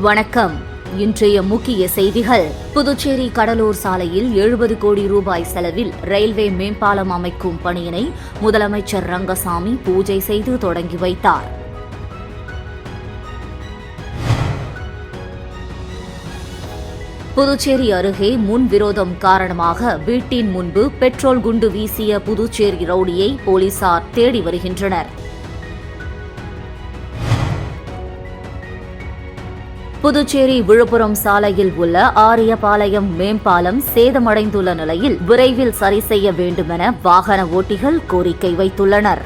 வணக்கம். இன்றைய முக்கிய செய்திகள். புதுச்சேரி கடலூர் சாலையில் 70 கோடி ரூபாய் செலவில் ரயில்வே மேம்பாலம் அமைக்கும் பணியினை முதலமைச்சர் ரங்கசாமி பூஜை செய்து தொடங்கி வைத்தார். புதுச்சேரி அருகே முன்விரோதம் காரணமாக வீட்டின் முன்பு பெட்ரோல் குண்டு வீசிய புதுச்சேரி ரவுடியை போலீசார் தேடி வருகின்றனர். புதுச்சேரி விழுப்புரம் சாலையில் உள்ள ஆரியபாளையம் மேம்பாலம் சேதமடைந்துள்ள நிலையில் விரைவில் சரி செய்ய வேண்டுமென வாகன ஓட்டிகள் கோரிக்கை வைத்துள்ளனர்.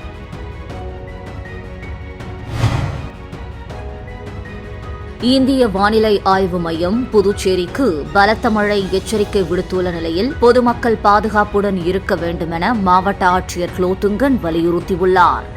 இந்திய வானிலை ஆய்வு மையம் புதுச்சேரிக்கு பலத்த மழை எச்சரிக்கை விடுத்துள்ள நிலையில் பொதுமக்கள் பாதுகாப்புடன் இருக்க வேண்டுமென மாவட்ட ஆட்சியர் குலோத்துங்கன் வலியுறுத்தியுள்ளார்.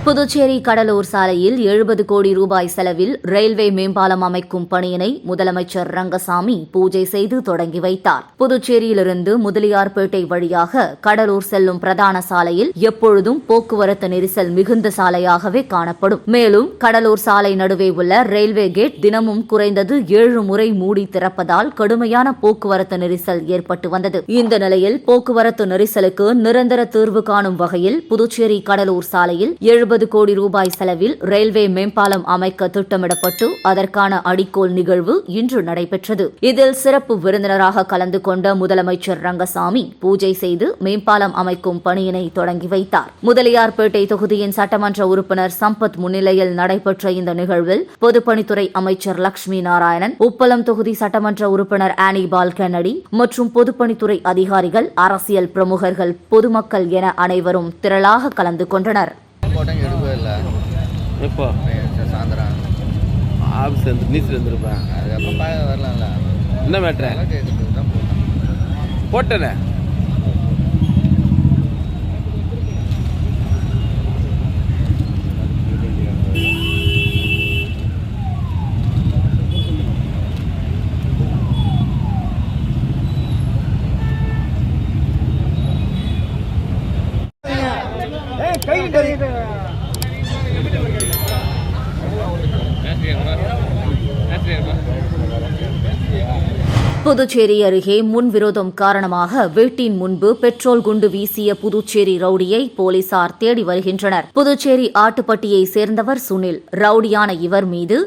புதுச்சேரி கடலூர் சாலையில் 70 கோடி ரூபாய் செலவில் ரயில்வே மேம்பாலம் அமைக்கும் பணியினை முதலமைச்சர் ரங்கசாமி பூஜை செய்து தொடங்கி வைத்தார். புதுச்சேரியிலிருந்து முதலியார்பேட்டை வழியாக கடலூர் செல்லும் பிரதான சாலையில் எப்பொழுதும் போக்குவரத்து நெரிசல் மிகுந்த சாலையாகவே காணப்படும். மேலும் கடலூர் சாலை நடுவே உள்ள ரயில்வே கேட் தினமும் குறைந்தது 7 முறை மூடி திறப்பதால் கடுமையான போக்குவரத்து நெரிசல் ஏற்பட்டு வந்தது. இந்த நிலையில் போக்குவரத்து நெரிசலுக்கு நிரந்தர தீர்வு காணும் வகையில் புதுச்சேரி கடலூர் சாலையில் 70 கோடி ரூபாய் செலவில் ரயில்வே மேம்பாலம் அமைக்க திட்டமிடப்பட்டு அதற்கான அடிக்கோல் நிகழ்வு இன்று நடைபெற்றது. இதில் சிறப்பு விருந்தினராக கலந்து கொண்ட முதலமைச்சர் ரங்கசாமி பூஜை செய்து மேம்பாலம் அமைக்கும் பணியினை தொடங்கி வைத்தார். முதலியார்பேட்டை தொகுதியின் சட்டமன்ற உறுப்பினர் சம்பத் முன்னிலையில் நடைபெற்ற இந்த நிகழ்வில் பொதுப்பணித்துறை அமைச்சர் லட்சுமி நாராயணன், உப்பளம் தொகுதி சட்டமன்ற உறுப்பினர் ஆனிபால் கென்னடி மற்றும் பொதுப்பணித்துறை அதிகாரிகள், அரசியல் பிரமுகர்கள், பொதுமக்கள் என அனைவரும் திரளாக கலந்து கொண்டனர். எப்போ சாயந்தரம் ஆஃபீஸ் வந்து நீச்சல் வந்துருப்பேன். அதுக்கப்புறம் வரலாம்ல. என்ன மேட்ரு போட்டேனே. புதுச்சேரி அருகே முன்விரோதம் காரணமாக வீட்டின் முன்பு பெட்ரோல் குண்டு வீசிய புதுச்சேரி ரவுடியை போலீசார் தேடி வருகின்றனர். புதுச்சேரி ஆட்டுப்பட்டியை சேர்ந்தவர் சுனில். ரவுடியான இவர் மீது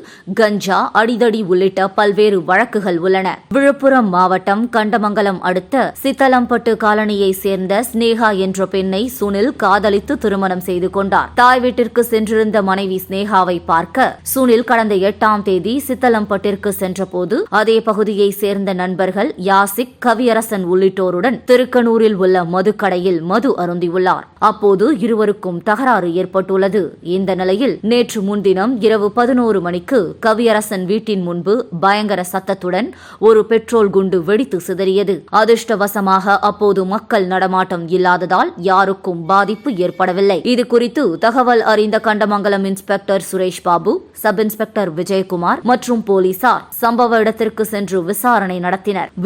கஞ்சா, அடிதடி உள்ளிட்ட பல்வேறு வழக்குகள் உள்ளன. விழுப்புரம் மாவட்டம் கண்டமங்கலம் அடுத்த சித்தலம்பட்டு காலனியை சேர்ந்த ஸ்னேகா என்ற பெண்ணை சுனில் காதலித்து திருமணம் செய்து கொண்டார். தாய் வீட்டிற்கு சென்றிருந்த மனைவி ஸ்னேகாவை பார்க்க சுனில் கடந்த 8ஆம் தேதி சித்தலம்பட்டிற்கு சென்றபோது அதே பகுதியை சேர்ந்த நண்பர்கள் யாசிக், கவியரசன் உள்ளிட்டோருடன் திருக்கனூரில் உள்ள மதுக்கடையில் மது அருந்தியுள்ளார். அப்போது இருவருக்கும் தகராறு ஏற்பட்டுள்ளது. இந்த நிலையில் நேற்று முன்தினம் இரவு 11 மணிக்கு கவியரசன் வீட்டின் முன்பு பயங்கர சத்தத்துடன் ஒரு பெட்ரோல் குண்டு வெடித்து சிதறியது. அதிர்ஷ்டவசமாக அப்போது மக்கள் நடமாட்டம் இல்லாததால் யாருக்கும் பாதிப்பு ஏற்படவில்லை. இதுகுறித்து தகவல் அறிந்த Kandamangalam inspector Suresh Babu, sub inspector Vijayakumar மற்றும் போலீசார் சம்பவ இடத்திற்கு சென்று விசாரணை நடத்தினர்.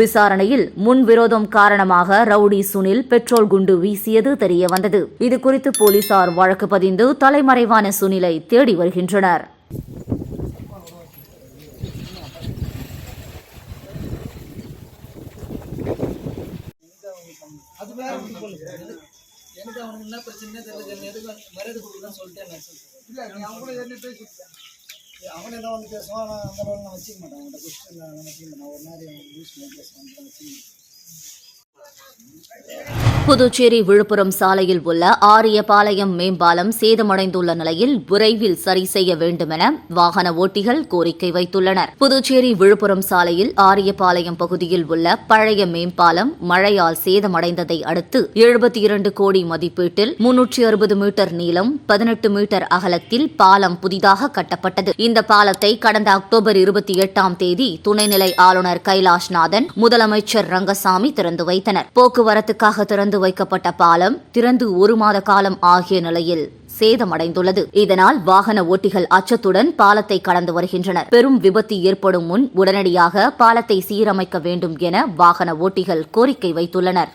விசாரணையில் முன்விரோதம் காரணமாக ரவுடி சுனில் பெட்ரோல் குண்டு வீசியது தெரியவந்தது. இதுகுறித்து போலீசார் வழக்கு பதிந்து தலைமறைவான சுனிலை தேடி வருகின்றனர். அவன் என்ன வந்து பேசுவான், நான் அந்த அளவுக்கு நான் வச்சுக்க மாட்டேன். அவன்கிட்ட கொஸ்டின் நான் வச்சுக்க மாட்டேன். ஒரு மாதிரி யூஸ் பண்ணி பேசுவான், வச்சுக்க மாட்டேன். புதுச்சேரி விழுப்புரம் சாலையில் உள்ள ஆரியபாளையம் மேம்பாலம் சேதமடைந்துள்ள நிலையில் விரைவில் சரி செய்ய வேண்டுமென வாகன ஓட்டிகள் கோரிக்கை வைத்துள்ளனர். புதுச்சேரி விழுப்புரம் சாலையில் ஆரியபாளையம் பகுதியில் உள்ள பழைய மேம்பாலம் மழையால் சேதமடைந்ததை அடுத்து 72 கோடி மதிப்பீட்டில் 360 மீட்டர் நீளம், 18 மீட்டர் அகலத்தில் பாலம் புதிதாக கட்டப்பட்டது. இந்த பாலத்தை கடந்த அக்டோபர் 28ஆம் தேதி துணைநிலை ஆளுநர் கைலாஷ்நாதன், முதலமைச்சர் ரங்கசாமி திறந்து வைத்தனர். போக்குவரத்துக்காக திறந்து வைக்கப்பட்ட பாலம் திறந்து 1 மாத காலம் ஆகிய நிலையில் சேதமடைந்துள்ளது. இதனால் வாகன ஓட்டிகள் அச்சத்துடன் பாலத்தை கடந்து வருகின்றனர். பெரும் விபத்து ஏற்படும் முன் உடனடியாக பாலத்தை சீரமைக்க வேண்டும் என வாகன ஓட்டிகள் கோரிக்கை வைத்துள்ளனர்.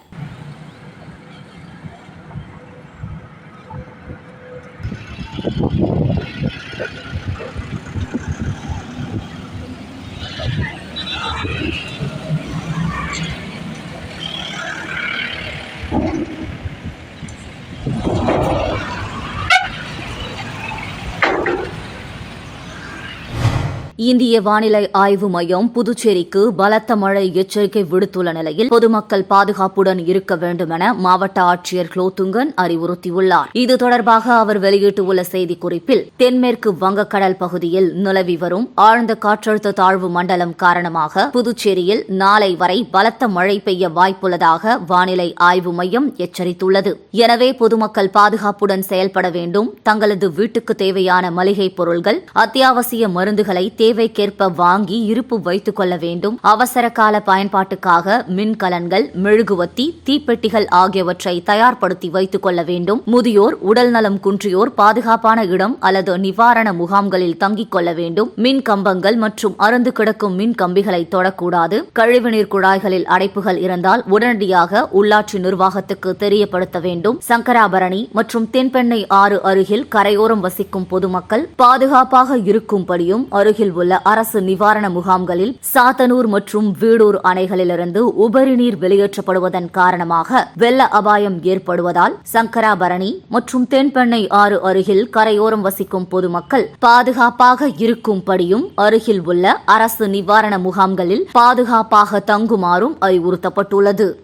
இந்திய வானிலை ஆய்வு மையம் புதுச்சேரிக்கு பலத்த மழை எச்சரிக்கை விடுத்துள்ள நிலையில் பொதுமக்கள் பாதுகாப்புடன் இருக்க வேண்டும் என மாவட்ட ஆட்சியர் குலோத்துங்கன் அறிவுறுத்தியுள்ளார். இது தொடர்பாக அவர் வெளியிட்டுள்ள செய்திக்குறிப்பில் தென்மேற்கு வங்கக்கடல் பகுதியில் நிலவி வரும் ஆழ்ந்த காற்றழுத்த தாழ்வு மண்டலம் காரணமாக புதுச்சேரியில் நாளை வரை பலத்த மழை பெய்ய வாய்ப்புள்ளதாக வானிலை ஆய்வு மையம் எச்சரித்துள்ளது. எனவே பொதுமக்கள் பாதுகாப்புடன் செயல்பட வேண்டும். தங்களது வீட்டுக்கு தேவையான மளிகைப் பொருட்கள், அத்தியாவசிய மருந்துகளை தேவைக்கேற்ப வாங்கி இருப்பு வைத்துக் கொள்ள வேண்டும். அவசர கால பயன்பாட்டுக்காக மின்கலன்கள், மெழுகுவத்தி, தீப்பெட்டிகள் ஆகியவற்றை தயார்படுத்தி வைத்துக் கொள்ள வேண்டும். முதியோர், உடல்நலம் குன்றியோர் பாதுகாப்பான இடம் அல்லது நிவாரண முகாம்களில் தங்கிக் கொள்ள வேண்டும். மின் கம்பங்கள் மற்றும் அறுந்து கிடக்கும் மின் கம்பிகளை தொடக்கூடாது. கழிவுநீர் குழாய்களில் அடைப்புகள் இருந்தால் உடனடியாக உள்ளாட்சி நிர்வாகத்துக்கு தெரியப்படுத்த வேண்டும். சங்கராபரணி மற்றும் தென்பெண்ணை ஆறு அருகில் கரையோரம் வசிக்கும் பொதுமக்கள் பாதுகாப்பாக இருக்கும்படியும் அருகில் உள்ள அரசு நிவாரண முகாம்களில் சாத்தனூர் மற்றும் வீடூர் அணைகளிலிருந்து உபரி நீர் வெளியேற்றப்படுவதன் காரணமாக வெள்ள அபாயம் ஏற்படுவதால் சங்கராபரணி மற்றும் தென்பெண்ணை ஆறு அருகில் கரையோரம் வசிக்கும் பொதுமக்கள் பாதுகாப்பாக இருக்கும்படியும் அருகில் உள்ள அரசு நிவாரண முகாம்களில் பாதுகாப்பாக தங்குமாறும் அறிவுறுத்தப்பட்டுள்ளது.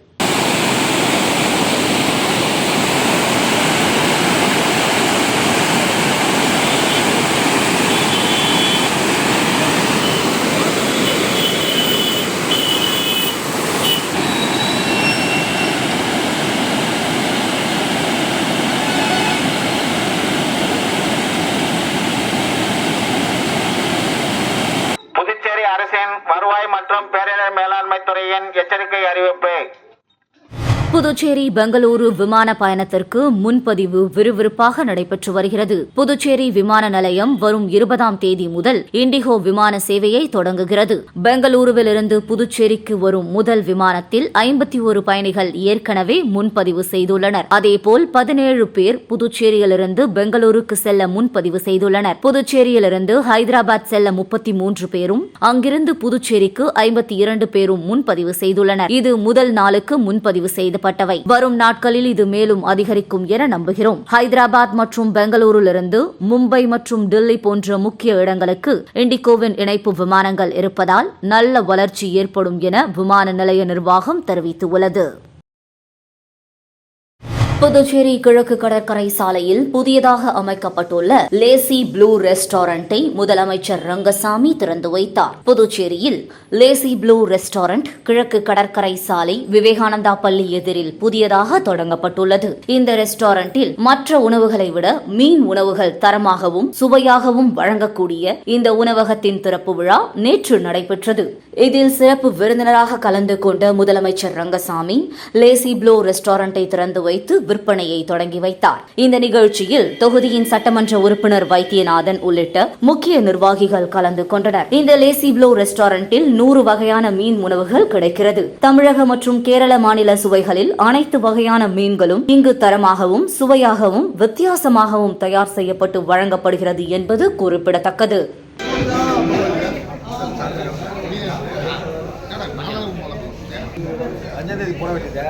புதுச்சேரி அரசின் வருவாய் மற்றும் பேரிடர் மேலாண்மை துறையின் எச்சரிக்கை அறிவிப்பு. புதுச்சேரி பெங்களூரு விமான பயணத்திற்கு முன்பதிவு விறுவிறுப்பாக நடைபெற்று வருகிறது. புதுச்சேரி விமான நிலையம் வரும் 20ஆம் தேதி முதல் இண்டிகோ விமான சேவையை தொடங்குகிறது. பெங்களூருவிலிருந்து புதுச்சேரிக்கு வரும் முதல் விமானத்தில் 51 பயணிகள் ஏற்கனவே முன்பதிவு செய்துள்ளனர். அதேபோல் 17 பேர் புதுச்சேரியிலிருந்து பெங்களூருக்கு செல்ல முன்பதிவு செய்துள்ளனர். புதுச்சேரியிலிருந்து ஹைதராபாத் செல்ல 33 பேரும், அங்கிருந்து புதுச்சேரிக்கு 52 பேரும் முன்பதிவு செய்துள்ளனர். இது முதல் நாளுக்கு முன்பதிவு செய்த வரும் நாட்களில் இது மேலும் அதிகரிக்கும் என நம்புகிறோம். ஹைதராபாத் மற்றும் பெங்களூரிலிருந்து மும்பை மற்றும் டெல்லி போன்ற முக்கிய இடங்களுக்கு இண்டிகோவின் இணைப்பு விமானங்கள் இருப்பதால் நல்ல வளர்ச்சி ஏற்படும் என விமான நிலைய நிர்வாகம் தெரிவித்துள்ளது. புதுச்சேரி கிழக்கு கடற்கரை சாலையில் புதியதாக அமைக்கப்பட்டுள்ள லேசி ப்ளூ ரெஸ்டாரண்டை முதலமைச்சர் ரங்கசாமி திறந்து வைத்தார். புதுச்சேரியில் லேசி ப்ளூ ரெஸ்டாரண்ட் கிழக்கு கடற்கரை சாலை விவேகானந்தா பள்ளி எதிரில் புதியதாக தொடங்கப்பட்டுள்ளது. இந்த ரெஸ்டாரண்டில் மற்ற உணவுகளை விட மீன் உணவுகள் தரமாகவும் சுவையாகவும் வழங்கக்கூடிய இந்த உணவகத்தின் திறப்பு விழா நேற்று நடைபெற்றது. இதில் சிறப்பு விருந்தினராக கலந்து கொண்ட முதலமைச்சர் ரங்கசாமி லேசி ப்ளூ ரெஸ்டாரண்டை திறந்து வைத்து விற்பனையை தொடங்கி வைத்தார். இந்த நிகழ்ச்சியில் தொகுதியின் சட்டமன்ற உறுப்பினர் வைத்தியநாதன் உள்ளிட்ட முக்கிய நிர்வாகிகள் கலந்து கொண்டனர். இந்த லேசி ப்ளூ ரெஸ்டாரண்டில் 100 வகையான மீன் உணவுகள் கிடைக்கிறது. தமிழக மற்றும் கேரள மாநில சுவைகளில் அனைத்து வகையான மீன்களும் இங்கு தரமாகவும் சுவையாகவும் வித்தியாசமாகவும் தயார் செய்யப்பட்டு வழங்கப்படுகிறது என்பது குறிப்பிடத்தக்கது. போட வேண்டியது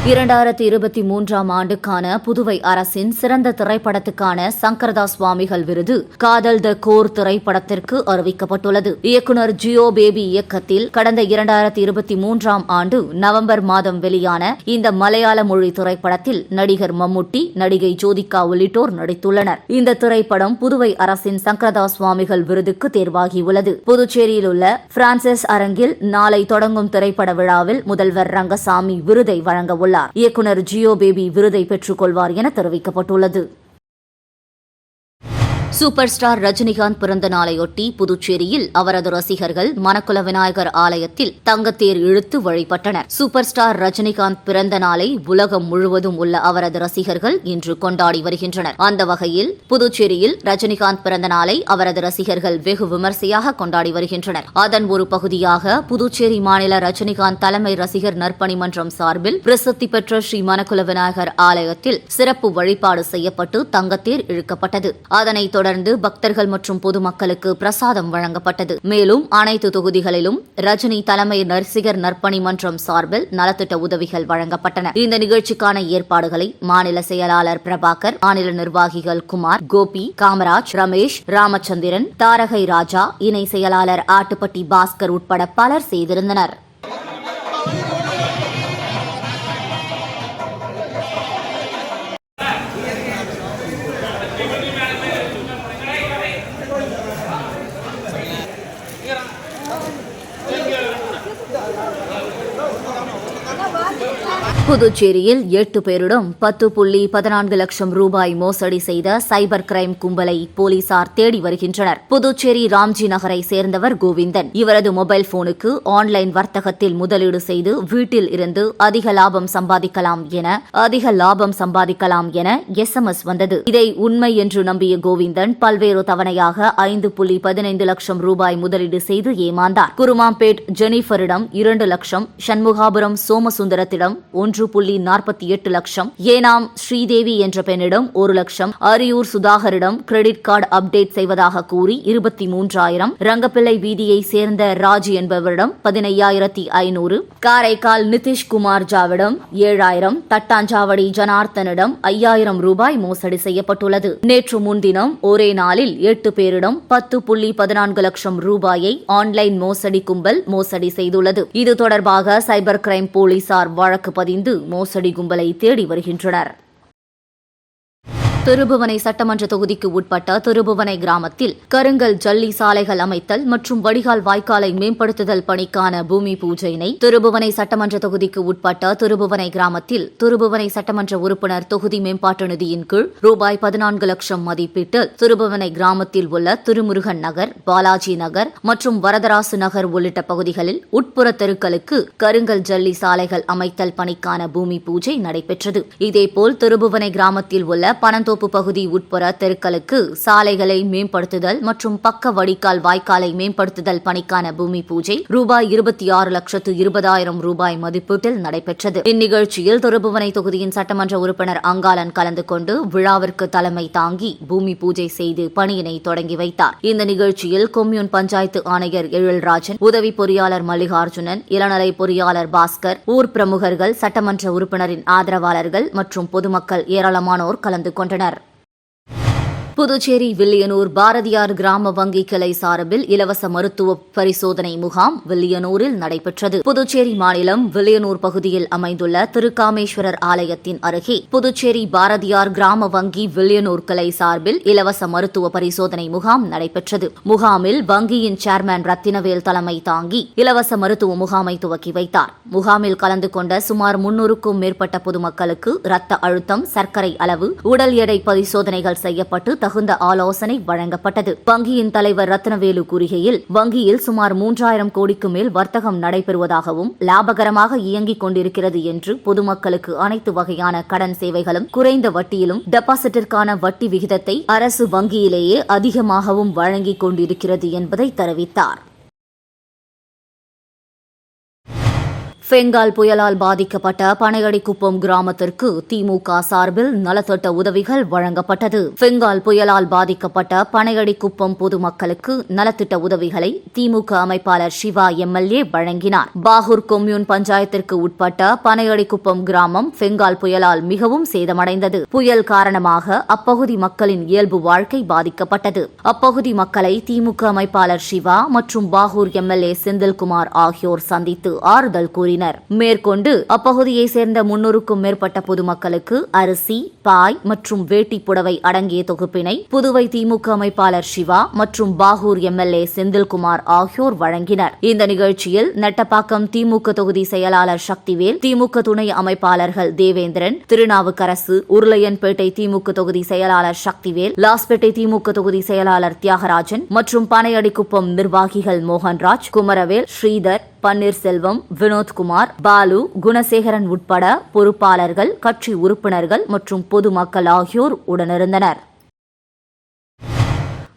2023ஆம் ஆண்டுக்கான புதுவை அரசின் சிறந்த திரைப்படத்துக்கான சங்கரதா சுவாமிகள் விருது காதல் த கோர் திரைப்படத்திற்கு அறிவிக்கப்பட்டுள்ளது. இயக்குநர் ஜியோ பேபி இயக்கத்தில் கடந்த 2023ஆம் ஆண்டு நவம்பர் மாதம் வெளியான இந்த மலையாள மொழி திரைப்படத்தில் நடிகர் மம்முட்டி, நடிகை ஜோதிகா உள்ளிட்டோர் நடித்துள்ளனர். இந்த திரைப்படம் புதுவை அரசின் சங்கரதா சுவாமிகள் விருதுக்கு தேர்வாகியுள்ளது. புதுச்சேரியில் உள்ள பிரான்சிஸ் அரங்கில் நாளை தொடங்கும் திரைப்பட விழாவில் முதல்வர் ரங்கசாமி விருதை வழங்க உள்ளார். இயக்குநர் ஜியோ பேபி விருதை பெற்றுக் கொள்வார் என தெரிவிக்கப்பட்டுள்ளது. சூப்பர் ஸ்டார் ரஜினிகாந்த் பிறந்த நாளையொட்டி புதுச்சேரியில் அவரது ரசிகர்கள் மணக்குள விநாயகர் ஆலயத்தில் தங்கத்தேர் இழுத்து வழிபட்டனர். சூப்பர் ஸ்டார் ரஜினிகாந்த் பிறந்த நாளை உலகம் முழுவதும் உள்ள அவரது ரசிகர்கள் இன்று கொண்டாடி வருகின்றனர். அந்த வகையில் புதுச்சேரியில் ரஜினிகாந்த் பிறந்த நாளை அவரது ரசிகர்கள் வெகு விமர்சையாக கொண்டாடி வருகின்றனர். அதன் ஒரு பகுதியாக புதுச்சேரி மாநில ரஜினிகாந்த் தலைமை ரசிகர் நற்பணி மன்றம் சார்பில் பிரசித்தி பெற்ற ஸ்ரீ மணக்குள விநாயகர் ஆலயத்தில் சிறப்பு வழிபாடு செய்யப்பட்டு தங்கத்தேர் இழுக்கப்பட்டது. அதனைத் தொடர்ந்து பக்தர்கள் மற்றும் பொதுமக்களுக்கு பிரசாதம் வழங்கப்பட்டது. மேலும் அனைத்து தொகுதிகளிலும் ரஜினி தலைமை நரசிகர் நற்பணி மன்றம் சார்பில் நலத்திட்ட உதவிகள் வழங்கப்பட்டன. இந்த நிகழ்ச்சிக்கான ஏற்பாடுகளை மாநில செயலாளர் பிரபாகர், மாநில நிர்வாகிகள் குமார், கோபி, காமராஜ், ரமேஷ், ராமச்சந்திரன், தாரகை ராஜா, இணை செயலாளர் ஆட்டுப்பட்டி பாஸ்கர் உட்பட பலர் செய்திருந்தனர். புதுச்சேரியில் 8 பேரிடம் 10.14 லட்சம் ரூபாய் மோசடி செய்த சைபர் கிரைம் கும்பலை போலீசார் தேடி வருகின்றனர். புதுச்சேரி ராம்ஜி நகரை சேர்ந்தவர் கோவிந்தன். இவரது மொபைல் போனுக்கு ஆன்லைன் வர்த்தகத்தில் முதலீடு செய்து வீட்டில் இருந்து அதிக லாபம் சம்பாதிக்கலாம் என SMS வந்தது. இதை உண்மை என்று நம்பிய கோவிந்தன் பல்வேறு தவணையாக 5.15 லட்சம் ரூபாய் முதலீடு செய்து ஏமாந்தார். குருமாம்பேட் ஜெனிஃபரிடம் 2 லட்சம், சண்முகாபுரம் சோமசுந்தரத்திடம் 1.48 லட்சம், ஏனாம் ஸ்ரீதேவி என்ற பெண்ணிடம் 1 லட்சம், அரியூர் சுதாகரிடம் கிரெடிட் கார்டு அப்டேட் செய்வதாக கூறி 23,000, ரங்கப்பிள்ளை வீதியை சேர்ந்த ராஜ் என்பவரிடம் 15,500, காரைக்கால் நிதிஷ்குமார் ஜாவிடம் 7,000, தட்டாஞ்சாவடி ஜனார்த்தனிடம் 5,000 ரூபாய் மோசடி செய்யப்பட்டுள்ளது. நேற்று முன்தினம் ஒரே நாளில் 8 பேரிடம் 10.14 லட்சம் ரூபாயை ஆன்லைன் மோசடி கும்பல் மோசடி செய்துள்ளது. இது தொடர்பாக சைபர் கிரைம் போலீசார் வழக்கு பதிந்து மோசடி கும்பலை தேடி வருகின்றனர். திருபுவனை சட்டமன்ற தொகுதிக்கு உட்பட்ட திருபுவனை கிராமத்தில் கருங்கல் ஜல்லி சாலைகள் அமைத்தல் மற்றும் வடிகால் வாய்க்காலை மேம்படுத்துதல் பணிக்கான பூமி பூஜையினை திருபுவனை சட்டமன்ற தொகுதிக்கு உட்பட்ட திருபுவனை கிராமத்தில் திருபுவனை சட்டமன்ற உறுப்பினர் தொகுதி மேம்பாட்டு நிதியின் கீழ் ரூபாய் 14 லட்சம் மதிப்பீட்டில் திருபுவனை கிராமத்தில் உள்ள திருமுருகன் நகர், பாலாஜி நகர் மற்றும் வரதராசு நகர் உள்ளிட்ட பகுதிகளில் உட்புற தெருக்களுக்கு கருங்கல் ஜல்லி சாலைகள் அமைத்தல் பணிக்கான பூமி பூஜை நடைபெற்றது. இதேபோல் திருபுவனை கிராமத்தில் உள்ள பனந்தோப்பு பகுதி உட்புற தெருக்களுக்கு சாலைகளை மேம்படுத்துதல் மற்றும் பக்க வடிகால் வாய்க்காலை மேம்படுத்துதல் பணிக்கான பூமி பூஜை ரூபாய் 26,20,000 ரூபாய் மதிப்பீட்டில் நடைபெற்றது. இந்நிகழ்ச்சியில் திருபுவனை தொகுதியின் சட்டமன்ற உறுப்பினர் அங்காளன் கலந்து கொண்டு விழாவிற்கு தலைமை தாங்கி பூமி பூஜை செய்து பணியினை தொடங்கி வைத்தார். இந்த நிகழ்ச்சியில் கொம்யூன் பஞ்சாயத்து ஆணையர் எழில்ராஜன், உதவி பொறியாளர் மல்லிகார்ஜுனன், இளநிலை பொறியாளர் பாஸ்கர், ஊர் பிரமுகர்கள், சட்டமன்ற உறுப்பினரின் ஆதரவாளர்கள் மற்றும் பொதுமக்கள் ஏராளமானோர் கலந்து கொண்டனர். புதுச்சேரி வில்லியனூர் பாரதியார் கிராம வங்கி கிளை சார்பில் இலவச மருத்துவ பரிசோதனை முகாம் வில்லியனூரில் நடைபெற்றது. புதுச்சேரி மாநிலம் வில்லியனூர் பகுதியில் அமைந்துள்ள திருக்காமேஸ்வரர் ஆலயத்தின் அருகே புதுச்சேரி பாரதியார் கிராம வங்கி வில்லியனூர் கிளை சார்பில் இலவச மருத்துவ பரிசோதனை முகாம் நடைபெற்றது. முகாமில் வங்கியின் சேர்மன் ரத்தினவேல் தலைமை தாங்கி இலவச மருத்துவ முகாமை துவக்கி வைத்தார். முகாமில் கலந்து கொண்ட சுமார் 300க்கும் மேற்பட்ட பொதுமக்களுக்கு ரத்த அழுத்தம், சர்க்கரை அளவு, உடல் எடை பரிசோதனைகள் செய்யப்பட்டு தகுந்த ஆலோசனை வழங்கப்பட்டது. வங்கியின் தலைவர் ரத்னவேலு கூறுகையில், வங்கியில் சுமார் 3,000 கோடிக்கு மேல் வர்த்தகம் நடைபெறுவதாகவும் லாபகரமாக இயங்கிக் கொண்டிருக்கிறது என்று பொதுமக்களுக்கு அனைத்து வகையான கடன் சேவைகளும் குறைந்த வட்டியிலும் டெபாசிட்டிற்கான வட்டி விகிதத்தை அரசு வங்கியிலேயே அதிகமாகவும் வழங்கிக் கொண்டிருக்கிறது என்பதை தெரிவித்தார். பெங்கால் புயலால் பாதிக்கப்பட்ட பனையடிக்குப்பம் கிராமத்திற்கு திமுக சார்பில் நலத்திட்ட உதவிகள் வழங்கப்பட்டது. பெங்கால் புயலால் பாதிக்கப்பட்ட பனையடிக்குப்பம் பொதுமக்களுக்கு நலத்திட்ட உதவிகளை திமுக அமைப்பாளர் சிவா MLA வழங்கினார். பாகூர் கொம்யூன் பஞ்சாயத்திற்கு உட்பட்ட பனையடிக்குப்பம் கிராமம் பெங்கால் புயலால் மிகவும் சேதமடைந்தது. புயல் காரணமாக அப்பகுதி மக்களின் இயல்பு வாழ்க்கை பாதிக்கப்பட்டது. அப்பகுதி மக்களை திமுக அமைப்பாளர் சிவா மற்றும் பாகூர் MLA செந்தில்குமார் ஆகியோர் சந்தித்து ஆறுதல் கூறினர். மேற்கொண்டு அப்பகுதியை சேர்ந்த 300க்கும் மேற்பட்ட பொதுமக்களுக்கு அரிசி, பாய் மற்றும் வேட்டி புடவை அடங்கிய தொகுப்பினை புதுவை திமுக அமைப்பாளர் சிவா மற்றும் பாகூர் MLA செந்தில்குமார் ஆகியோர் வழங்கினர். இந்த நிகழ்ச்சியில் நெட்டப்பாக்கம் திமுக தொகுதி செயலாளர் சக்திவேல், திமுக துணை அமைப்பாளர்கள் தேவேந்திரன், திருநாவுக்கரசு, உருளையன்பேட்டை திமுக தொகுதி செயலாளர் சக்திவேல், லாஸ்பேட்டை திமுக தொகுதி செயலாளர் தியாகராஜன் மற்றும் பனையடிக்குப்பம் நிர்வாகிகள் மோகன்ராஜ், குமரவேல், ஸ்ரீதர், பன்னீர்செல்வம், வினோத்குமார், பாலு, குணசேகரன் உட்பட பொறுப்பாளர்கள், கட்சி உறுப்பினர்கள் மற்றும் பொதுமக்கள் ஆகியோர் உடனிருந்தனர்.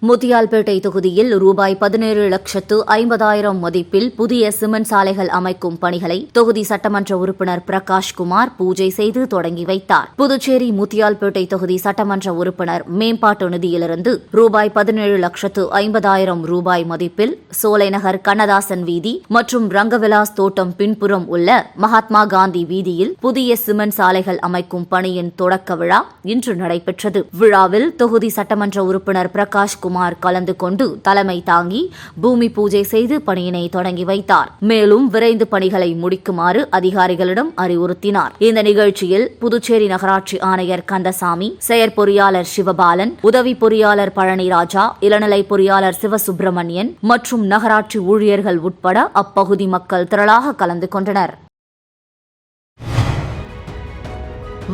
முத்தியால்பேட்டை தொகுதியில் ரூபாய் 17,50,000 மதிப்பில் புதிய சிமெண்ட் சாலைகள் அமைக்கும் பணிகளை தொகுதி சட்டமன்ற உறுப்பினர் பிரகாஷ்குமார் பூஜை செய்து தொடங்கி வைத்தார். புதுச்சேரி முத்தியால்பேட்டை தொகுதி சட்டமன்ற உறுப்பினர் மேம்பாட்டு நிதியிலிருந்து ரூபாய் 17,50,000 ரூபாய் மதிப்பில் சோலைநகர் கண்ணதாசன் வீதி மற்றும் ரங்கவிலாஸ் தோட்டம் பின்புறம் உள்ள மகாத்மா காந்தி வீதியில் புதிய சிமெண்ட் சாலைகள் அமைக்கும் பணியின் தொடக்க விழா இன்று நடைபெற்றது. விழாவில் தொகுதி சட்டமன்ற உறுப்பினர் பிரகாஷ்குமார் கலந்து கொண்டு தலைமை தாங்கி பூமி பூஜை செய்து பணியினை தொடங்கி வைத்தார். மேலும் விரைந்து பணிகளை முடிக்குமாறு அதிகாரிகளிடம் அறிவுறுத்தினார். இந்த நிகழ்ச்சியில் புதுச்சேரி நகராட்சி ஆணையர் கந்தசாமி, செயற்பொறியாளர் சிவபாலன், உதவி பொறியாளர் பழனிராஜா, இளநிலை பொறியாளர் சிவசுப்பிரமணியன் மற்றும் நகராட்சி ஊழியர்கள் உட்பட அப்பகுதி மக்கள் திரளாக கலந்து கொண்டனர்.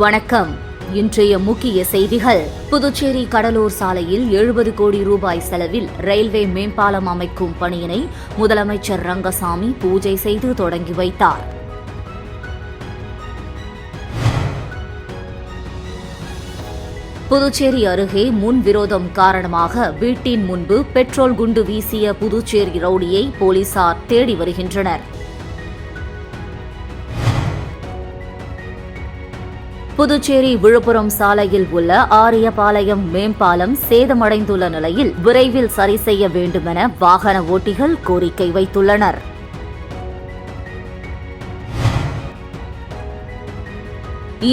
வணக்கம். இன்றைய முக்கிய செய்திகள். புதுச்சேரி கடலூர் சாலையில் 70 கோடி ரூபாய் செலவில் ரயில்வே மேம்பாலம் அமைக்கும் பணியினை முதலமைச்சர் ரங்கசாமி பூஜை செய்து தொடங்கி வைத்தார். புதுச்சேரி அருகே முன்விரோதம் காரணமாக வீட்டின் முன்பு பெட்ரோல் குண்டு வீசிய புதுச்சேரி ரவுடியை போலீசார் தேடி வருகின்றனர். புதுச்சேரி விழுப்புரம் சாலையில் உள்ள ஆரியபாளையம் மேம்பாலம் சேதமடைந்துள்ள நிலையில் விரைவில் சரி செய்ய வேண்டுமென வாகன ஓட்டிகள் கோரிக்கை வைத்துள்ளனர்.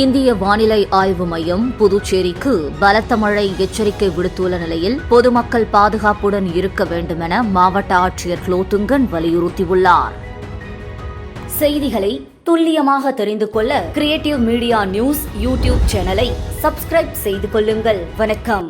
இந்திய வானிலை ஆய்வு மையம் புதுச்சேரிக்கு பலத்த மழை எச்சரிக்கை விடுத்துள்ள நிலையில் பொதுமக்கள் பாதுகாப்புடன் இருக்க வேண்டுமென மாவட்ட ஆட்சியர் குலோத்துங்கன் வலியுறுத்தியுள்ளார். செய்திகளை துல்லியமாக தெரிந்து கொள்ள கிரியேட்டிவ் மீடியா நியூஸ் யூடியூப் சேனலை சப்ஸ்கிரைப் செய்து கொள்ளுங்கள். வணக்கம்.